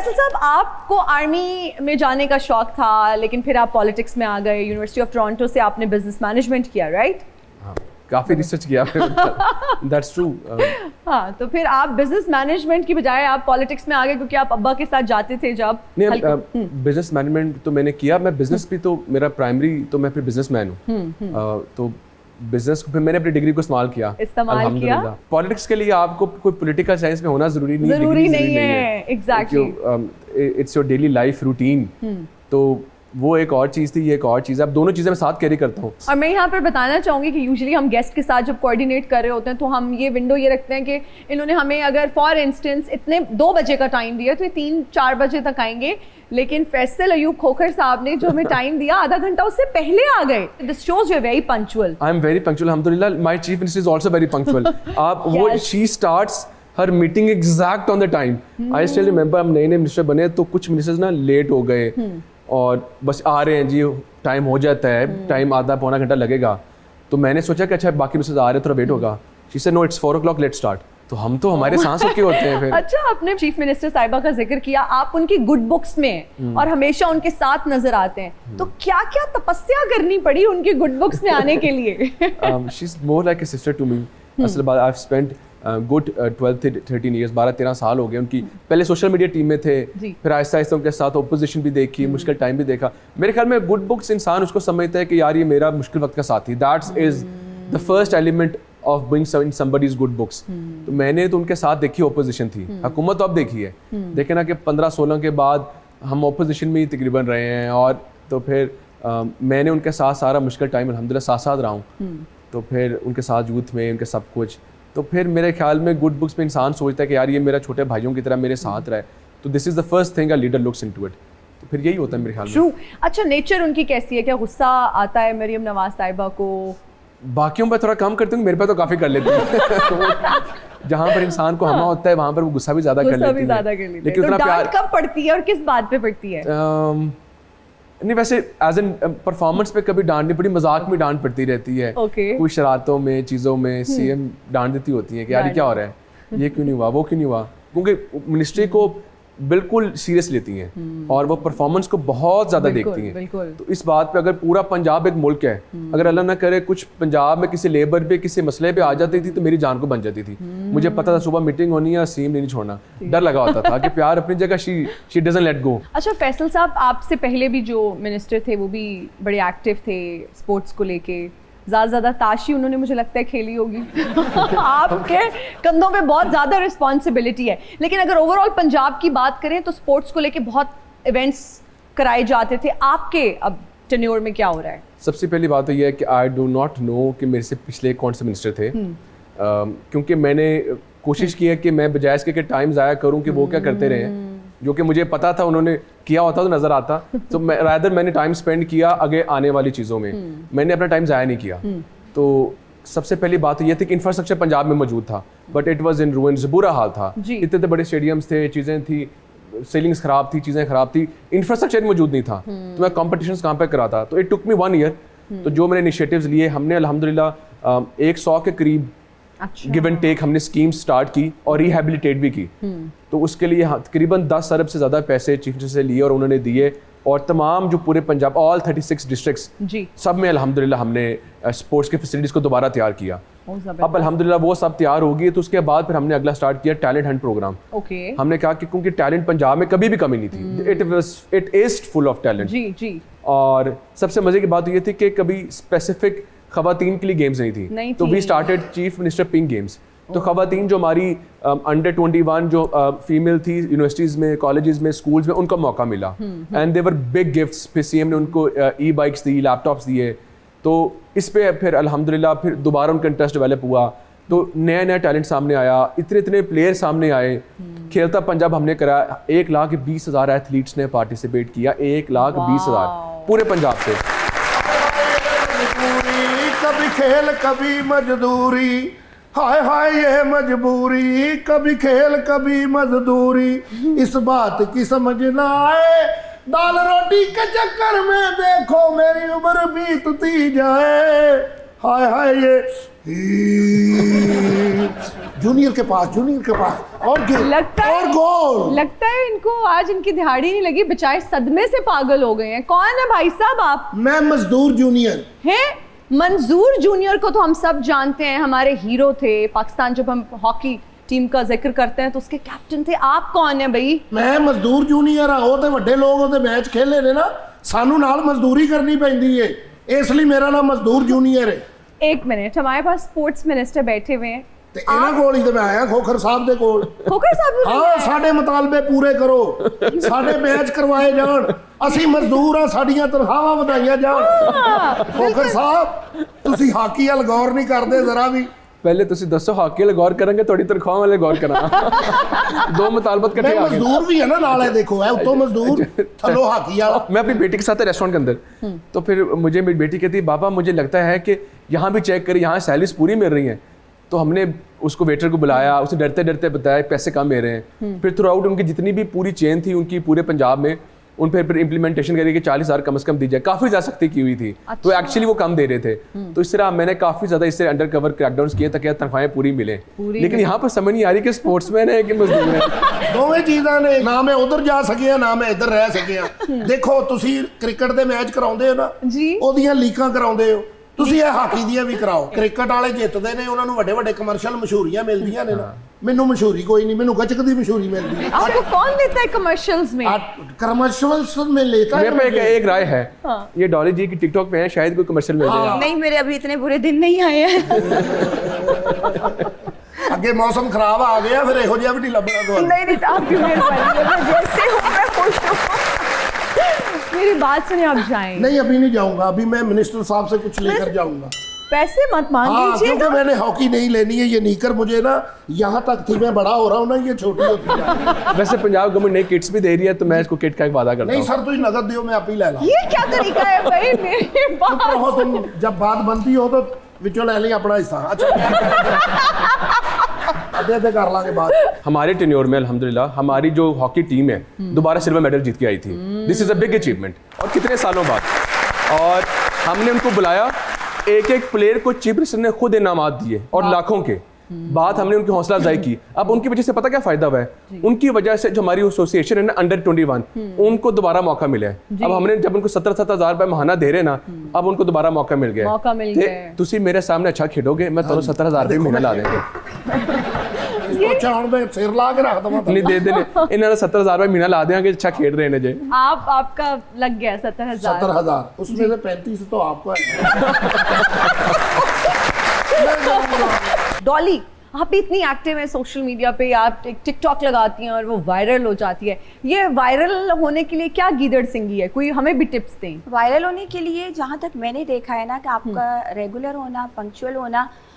फैसल साहब, आपको आर्मी में जाने का शौक था, लेकिन फिर आप पॉलिटिक्स में आ गए। यूनिवर्सिटी ऑफ टोरंटो से आपने बिजनेस मैनेजमेंट किया, राइट? काफ़ी रिसर्च किया दैट्स ट्रू। हाँ, तो फिर आप बिजनेस मैनेजमेंट की बजाय आप पॉलिटिक्स में आ गए क्योंकि आप अब्बा के साथ जाते थे जब? नहीं, बिजनेस मैनेजमेंट तो मैंने किया, मैं बिजनेस भी तो मेरा प्राइमरी, तो मैं फिर बिजनेसमैन हूँ। तो बिजनेस को फिर मैंने अपनी डिग्री को इस्तेमाल किया। पॉलिटिक्स के लिए आपको कोई पॉलिटिकल साइंस में होना जरूरी नहीं है। Exactly, it's your daily life routine. तो वो एक और चीज़ थी, ये एक और चीज़ है। अब दोनों चीज़ें मैं साथ कैरी करता हूँ। और मैं यहाँ पर बताना चाहूँगी कि यूजुअली हम गेस्ट के साथ जब कोऑर्डिनेट कर रहे होते हैं तो हम ये विंडो ये रखते हैं कि इन्होंने हमें अगर फॉर इंस्टेंस इतने 2 बजे का टाइम दिया तो ये 3-4 बजे तक आएंगे, लेकिन फैसल अयूब खोखर साहब ने जो हमें टाइम दिया आधा घंटा उससे पहले आ गए। This shows you are very punctual. I am very punctual, अल्हम्दुलिल्लाह। My chief minister is also very punctual. आप वो she starts her meeting exact on the time. I still remember, हम नए मिनिस्टर बने तो कुछ मिनिस्टर्स ना लेट हो गए और बस आ रहे हैं जी, टाइम हो जाता है, टाइम आधा पौना घंटा लगेगा। तो मैंने सोचा कि अच्छा बाकी मिनिस्टर्स आ रहे हैं, थोड़ा वेट होगा। She said no, it's 4 o'clock, let's start. तो हम तो हमारे सांस के होते हैं फिर। अच्छा, आपने चीफ मिनिस्टर साहिबा का जिक्र किया, आप उनकी गुड बुक्स में और हमेशा उनके साथ नजर आते हैं, तो क्या क्या तपस्या करनी पड़ी उनकी गुड बुक्स में आने के लिए? She is more like a sister to me. असल बात, I have spent good 12-13 years, 12-13 साल हो गए उनकी। पहले सोशल मीडिया टीम में थे, फिर आहिस्ता आहिस्ता उनके साथ ओपोजिशन भी देखी, मुश्किल टाइम भी देखा। मेरे ख्याल में गुड बुक्स इंसान उसको समझता है कि यार ये मेरा मुश्किल वक्त का साथी। That's is the first element of being in somebody's good books. तो मैंने तो उनके साथ देखी, ओपोजिशन थी, हुकूमत तो अब देखी है। देखे ना कि 15-16 के बाद हम ओपोजिशन में ही तकरीबन रहे हैं, और तो फिर मैंने उनके साथ सारा मुश्किल टाइम अल्हम्दुलिल्लाह साथ साथ रहा हूँ। तो फिर उनके साथ यूथ में उनके सब कुछ, तो फिर मेरे ख्याल में गुड बुक्स में इंसान सोचता है कि यार ये मेरा छोटे भाइयों की तरह मेरे साथ रहे। तो this is the first thing a leader looks into it. तो फिर यही होता है मेरे ख्याल में। ट्रू। अच्छा, नेचर उनकी कैसी है? क्या गुस्सा आता है मरियम नवाज साहिबा को? बाकियों पर थोड़ा कम करती हूँ, मेरे पे तो काफ़ी कर लेती है। जहाँ पर इंसान को हमा होता है वहाँ पर वो गुस्सा भी ज़्यादा कर लेती है। लेकिन उतना प्यार कब पड़ती है और किस बात पे पड़ती है? नहीं, वैसे एज एन परफॉर्मेंस पे कभी डांट नहीं पड़ी, मजाक में डांट पड़ती रहती है। कुछ शरारतों में, चीज़ों में सीएम डांट देती होती है कि यार क्या हो रहा है, ये क्यों नहीं हुआ, वो क्यों नहीं हुआ, क्योंकि मिनिस्ट्री को बिल्कुल सीरियस लेती हैं और वो परफॉर्मेंस को बहुत ज़्यादा देखती हैं। तो इस बात पे अगर पूरा पंजाब एक मुल्क है, अगर अल्लाह ना करे कुछ पंजाब में किसी लेबर पे किसी मसले पे आ जाती थी तो मेरी जान को बन जाती थी। मुझे पता था सुबह मीटिंग होनी है, सीएम नहीं छोड़ना, डर लगा होता था कि प्यार अपनी जगह, शी डजंट लेट गो। अच्छा फैसल साहब, आपसे पहले भी जो मिनिस्टर थे वो भी बड़े एक्टिव थे स्पोर्ट्स को लेके, ज़्यादा ताशी उन्होंने मुझे लगता है खेली होगी। आपके कंधों पे बहुत ज़्यादा रिस्पॉन्सिबिलिटी है, लेकिन अगर ओवरऑल पंजाब की बात करें तो स्पोर्ट्स को लेके बहुत इवेंट्स कराए जाते थे। आपके अब टेन्योर में क्या हो रहा है? सबसे पहली बात तो ये है कि आई डू नॉट नो कि मेरे से पिछले कौन से मिनिस्टर थे, क्योंकि मैंने कोशिश की है कि मैं बजाय इसके कि टाइम ज़ाया करूँ कि वो क्या करते रहे, जो कि मुझे पता था उन्होंने किया होता तो नज़र आता। तो मैंने टाइम स्पेंड किया आगे आने वाली चीज़ों में, मैंने अपना टाइम ज़ाया नहीं किया। तो सबसे पहली बात तो ये थी कि इंफ्रास्ट्रक्चर पंजाब में मौजूद था, but it was in ruins, बुरा हाल था। इतने बड़े स्टेडियम्स थे, चीज़ें थी, सेलिंग्स ख़राब थी, चीज़ें ख़राब थी, इंफ्रास्ट्रक्चर मौजूद नहीं था। तो मैं कॉम्पिटिशन्स कहाँ पर कराता? तो इट टुक मी 1 ईयर। तो जो मैंने इनिशिएटिव्स लिए, हमने अल्हम्दुलिल्लाह 100 के करीब गिव एंड टेक हमने स्कीम स्टार्ट की और रिहेबिलिटेट भी की। तो उसके लिए तकरीबन 10 अरब से ज़्यादा पैसे चीफ मिनिस्टर से लिए और उन्होंने दिए, और तमाम जो पूरे पंजाब ऑल 36 डिस्ट्रिक्ट्स सब में अल्हम्दुलिल्लाह हमने स्पोर्ट्स के फैसिलिटीज़ को दोबारा तैयार किया। अब अल्हम्दुलिल्लाह वो सब तैयार हो गई। तो उसके बाद फिर हमने अगला स्टार्ट किया टैलेंट हंट प्रोग्राम। हमने कहा कि क्योंकि टैलेंट पंजाब में कभी भी कमी नहीं थी, it is full of talent. और सबसे मजे की बात ये थी कि कभी स्पेसिफिक खवातीन के लिए गेम्स नहीं थी, तो we started chief minister pink games. तो खवातीन जो हमारी अंडर 21 जो फीमेल थी यूनिवर्सिटीज़ में, कॉलेजेस में, स्कूल्स में, उनको मौका मिला एंड देवर बिग गिफ्ट्स। फिर सीएम ने उनको ई बाइक्स दी, लैपटॉप्स दिए। तो इस पे फिर अल्हम्दुलिल्लाह फिर दोबारा उनका इंटरेस्ट डेवलप हुआ। तो नया नया टैलेंट सामने आया, इतने प्लेयर सामने आए। खेलता पंजाब हमने कराया, 1,20,000 एथलीट्स ने पार्टिसिपेट किया, 1,20,000 पूरे पंजाब से। कभी खेल कभी मजदूरी, हाय हाय ये मजबूरी, कभी खेल कभी मजदूरी, इस बात की समझ ना आए, दाल रोटी के चक्कर में देखो मेरी उम्र बीतती जाए, हाय हाय ये जूनियर के पास और लगता है और गोल। लगता है इनको आज इनकी दिहाड़ी नहीं लगी, बेचारे सदमे से पागल हो गए हैं। कौन है भाई साहब आप? मैं मजदूर जूनियर। हैं? मंजूर जूनियर को तो हम सब जानते हैं, हमारे हीरो थे। पाकिस्तान जब हम हॉकी टीम का जिक्र करते हैं तो उसके कैप्टन थे। आप कौन है भाई? मैं मजदूर जूनियर हाँ। वो तो वड्डे लोग ਉਹਦੇ मैच खेले ने ना, सानू नाल मजदूरी करनी पैंदी है, इसलिए मेरा नाम मजदूर जूनियर है। एक मिनट, हमारे पास स्पोर्ट्स मिनिस्टर बैठे हुए हैं ਤੇ ਇਹਨਾਂ ਕੋਲ ਹੀ ਤੇ ਮੈਂ ਆਇਆ ਖੋਖਰ ਸਾਹਿਬ ਦੇ ਕੋਲ। खोखर साहब ਹਾਂ ਸਾਡੇ ਮੁਤਾਲਬੇ ਪੂਰੇ ਕਰੋ, ਸਾਡੇ ਮੈਚ ਕਰਵਾਏ ਜਾਣ, ਅਸੀਂ ਮਜ਼ਦੂਰ ਆ, ਸਾਡੀਆਂ ਤਨਖਾਹਾਂ ਵਧਾਈਆਂ ਜਾਣ। ਖੋਖਰ ਸਾਹਿਬ ਤੁਸੀਂ ਹਾਕੀ ਵੱਲ ਗੌਰ ਨਹੀਂ ਕਰਦੇ ਜ਼ਰਾ ਵੀ। पहले ਤੁਸੀਂ ਦੱਸੋ ਹਾਕੀ ਵਾਲੇ ਗੌਰ ਕਰਾਂਗੇ, ਤੁਹਾਡੀ ਤਨਖਾਹ ਵਾਲੇ ਗੌਰ ਕਰਾਂ। दो मुतालबत मैं इकट्ठे आ गए। मजदूर भी है ना नाल है, देखो है उत्तों मजदूर थलो हाकी वाला। मैं अपनी बेटी के साथ रेस्टोरेंट के अंदर, तो फिर मुझे मेरी बेटी कहती है बाबा मुझे लगता है कि यहाँ भी चेक करें, यहाँ सैलरीज पूरी मिल रही हैं। तो हमने उसको वेटर को बुलाया, उसे डरते डरते बताया पैसे कम मिल रहे हैं। फिर थ्रू आउट उनकी जितनी भी पूरी चेन थी उनकी पूरे पंजाब में, उन पर फिर इम्प्लीमेंटेशन करी कि 40,000 कम से कम दी जाए। काफ़ी ज़्यादा सख्ती की हुई थी। तो एक्चुअली वो कम दे रहे थे। तो इस तरह मैंने काफ़ी ज़्यादा इससे अंडर कवर क्रैकडाउन किए ताकि तनख्वाहें पूरी मिले। लेकिन यहाँ पर समझ नहीं आ रही कि स्पोर्ट्समैन है कि मजदूर है। ਦੋਵੇਂ ਚੀਜ਼ਾਂ ਨੇ, ਨਾ ਮੈਂ ਉਧਰ ਜਾ ਸਕਿਆ ਨਾ ਮੈਂ ਇੱਧਰ ਰਹਿ ਸਕਿਆ। ਦੇਖੋ ਤੁਸੀਂ ਕ੍ਰਿਕਟ ਦੇ ਮੈਚ ਕਰਾਉਂਦੇ ਹੋ ਨਾ ਜੀ, ਉਹਦੀਆਂ ਲੀਕਾਂ ਕਰਾਉਂਦੇ ਹੋ, ਤੁਸੀਂ ਇਹ ਹਾਕੀ ਦੀਆਂ ਵੀ ਕਰਾਓ। ਕ੍ਰਿਕਟ ਵਾਲੇ ਜਿੱਤਦੇ ਨੇ, ਉਹਨਾਂ ਨੂੰ ਵੱਡੇ ਵੱਡੇ ਕਮਰਸ਼ੀਅਲ ਮਸ਼ਹੂਰੀਆਂ ਮਿਲਦੀਆਂ ਨੇ ਨਾ, ਮੈਨੂੰ ਮਸ਼ਹੂਰੀ ਕੋਈ ਨਹੀਂ, ਮੈਨੂੰ ਗੱਚਕ ਦੀ ਮਸ਼ਹੂਰੀ मिलती है। आपको कौन देता है कमर्शियल्स में? कमर्शियल्स में लेता है। मेरे पे एक राय है, ये डॉली जी की टिकटॉक पे है, शायद कोई कमर्शियल मिल जाएगा। नहीं, मेरे अभी इतने बुरे दिन नहीं आए हैं। ਅੱਗੇ मौसम खराब आ गया, फिर ਇਹੋ ਜਿਹਾ ਵੀ ਨਹੀਂ ਲੱਭਣਾ ਤੁਹਾਨੂੰ। नहीं नहीं, आप क्यों मेहरबानी, मैं जैसे हूँ मैं खुश हूँ। मेरी बात सुनिए, आप जाएं। नहीं अभी नहीं जाऊंगा, अभी मैं मिनिस्टर साहब से कुछ लेकर जाऊंगा। पैसे मत मांग हाँ, लीजिए। क्योंकि मैंने हॉकी नहीं लेनी है। ये नीकर मुझे ना यहाँ तक थी, मैं बड़ा हो रहा हूँ ना, ये छोटी होती है। वैसे पंजाब गवर्नमेंट नई किट्स भी दे रही है, तो मैं इसको किट का एक वादा करता नहीं हूँ। सर तुम नगद दियो, मैं आप ही ले ला। ये क्या तरीका है भाई? मेरी बात हो तुम जब बात बनती हो तो विचों ले ली अपना हिस्सा। अच्छा आधे कर लांगे बात। हमारे टेन्योर में अल्हम्दुलिल्लाह हमारी जो हॉकी टीम है दोबारा सिल्वर मेडल जीत के आई थी। This is a big achievement. और कितने सालों बाद, और हमने उनको बुलाया, एक एक प्लेयर को चीफ मिनिस्टर ने खुद इनामात दिए और लाखों के। बात हमने उनकी हौसला अफजाई की। अब उनकी वजह से पता क्या फायदा हुआ है? उनकी वजह से जो हमारी एसोसिएशन है ना अंडर 21, उनको दोबारा मौका मिला है। अब हमने जब उनको 17,000 रुपए महाना दे रहे ना, अब उनको दोबारा मौका मिल गया। मौका मिल गया। तुसी मेरे सामने अच्छा खेलोगे, मैं तुम्हें 17,000 रुपए महीना ला देंगे। अच्छा हूं मैं सिर ला के रख दूंगा। नहीं दे देने, इन्होंने 17,000 रुपए महीना ला देंगे, अच्छा खेल रहे हैं जे। आपका लग गया 70,000। 70,000 उसमें से 35 तो आपको है। डॉली, आप भी इतनी एक्टिव हैं सोशल मीडिया पे, आप टिकटॉक लगाती हैं और वो वायरल हो जाती है। ये वायरल होने के लिए क्या गीदड़ सिंगी है? कोई हमें भी टिप्स दें। वायरल होने के लिए जहाँ तक मैंने देखा है ना कि आपका रेगुलर होना, पंक्चुअल होना,